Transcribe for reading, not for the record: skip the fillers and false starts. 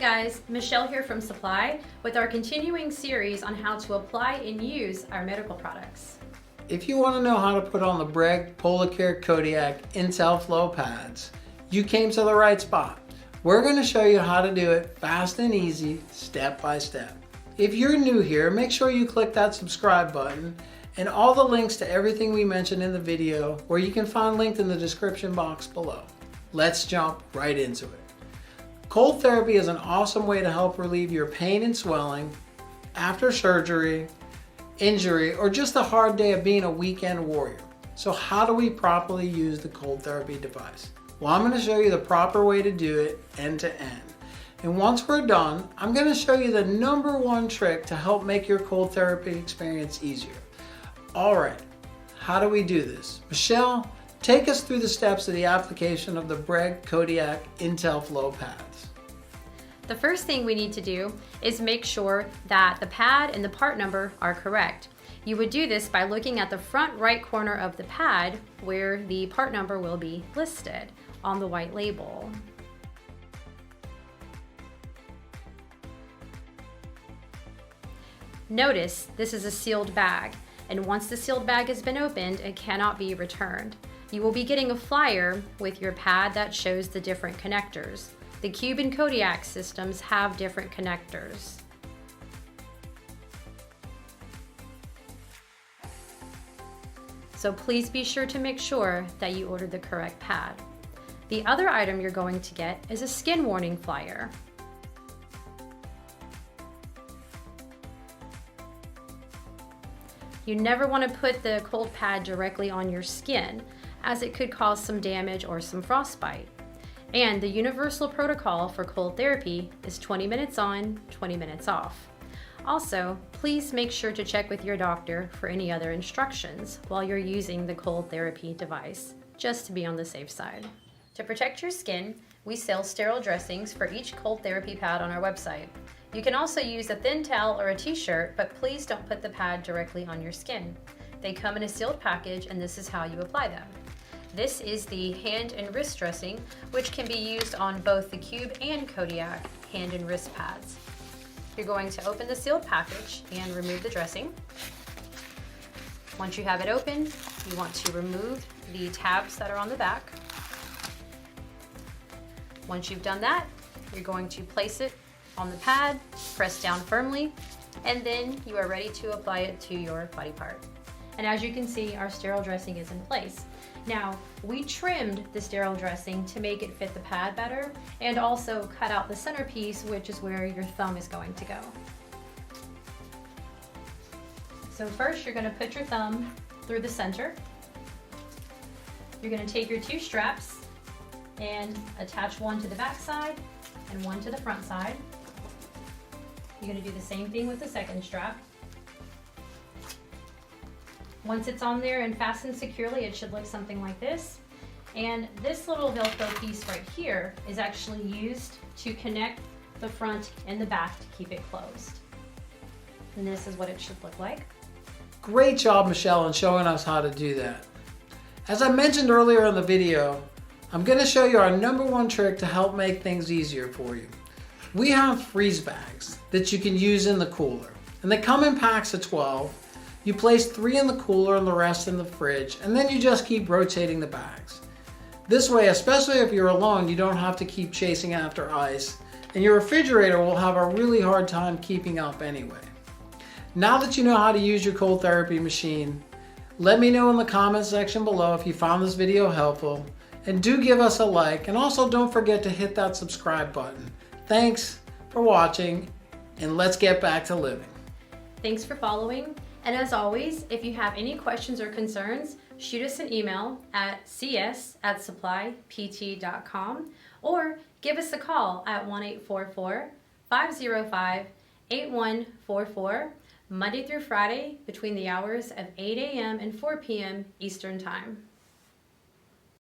guys, Michelle here from Supply with our continuing series on how to apply and use our medical products. If you want to know how to put on the Breg, Kodiak, IntelliFlo pads, you came to the right spot. We're going to show you how to do it fast and easy, step by step. If you're new here, make sure you click that subscribe button and all the links to everything we mentioned in the video, where you can find linked in the description box below. Let's jump right into it. Cold therapy is an awesome way to help relieve your pain and swelling after surgery, injury, or just a hard day of being a weekend warrior. So how do we properly use the cold therapy device? Well, I'm going to show you the proper way to do it end to end. And once we're done, I'm going to show you the #1 trick to help make your cold therapy experience easier. All right, how do we do this? Michelle, take us through the steps of the application of the Breg, Kodiak, IntelliFlo pads. The first thing we need to do is make sure that the pad and the part number are correct. You would do this by looking at the front right corner of the pad where the part number will be listed on the white label. Notice this is a sealed bag, and once the sealed bag has been opened, it cannot be returned. You will be getting a flyer with your pad that shows the different connectors. The Cube and Kodiak systems have different connectors. So please be sure to make sure that you order the correct pad. The other item you're going to get is a skin warning flyer. You never want to put the cold pad directly on your skin, as it could cause some damage or some frostbite. And the universal protocol for cold therapy is 20 minutes on, 20 minutes off. Also, please make sure to check with your doctor for any other instructions while you're using the cold therapy device, just to be on the safe side. To protect your skin, we sell sterile dressings for each cold therapy pad on our website. You can also use a thin towel or a t-shirt, but please don't put the pad directly on your skin. They come in a sealed package, and this is how you apply them. This is the hand and wrist dressing, which can be used on both the Cube and Kodiak hand and wrist pads. You're going to open the sealed package and remove the dressing. Once you have it open, you want to remove the tabs that are on the back. Once you've done that, you're going to place it on the pad, press down firmly, and then you are ready to apply it to your body part. And as you can see, our sterile dressing is in place. Now, we trimmed the sterile dressing to make it fit the pad better, and also cut out the centerpiece, which is where your thumb is going to go. So first, you're going to put your thumb through the center. You're going to take your 2 straps and attach one to the back side and one to the front side. You're going to do the same thing with the second strap. Once it's on there and fastened securely, it should look something like this. And this little Velcro piece right here is actually used to connect the front and the back to keep it closed. And this is what it should look like. Great job, Michelle, in showing us how to do that. As I mentioned earlier in the video, I'm going to show you our #1 trick to help make things easier for you. We have freeze bags that you can use in the cooler, and they come in packs of 12. You place 3 in the cooler and the rest in the fridge, and then you just keep rotating the bags. This way, especially if you're alone, you don't have to keep chasing after ice, and your refrigerator will have a really hard time keeping up anyway. Now that you know how to use your cold therapy machine, let me know in the comment section below if you found this video helpful, and do give us a like, and also don't forget to hit that subscribe button. Thanks for watching, and let's get back to living. Thanks for following. And as always, if you have any questions or concerns, shoot us an email at cs@supplypt.com or give us a call at 1-844-505-8144, Monday through Friday between the hours of 8 a.m. and 4 p.m. Eastern Time.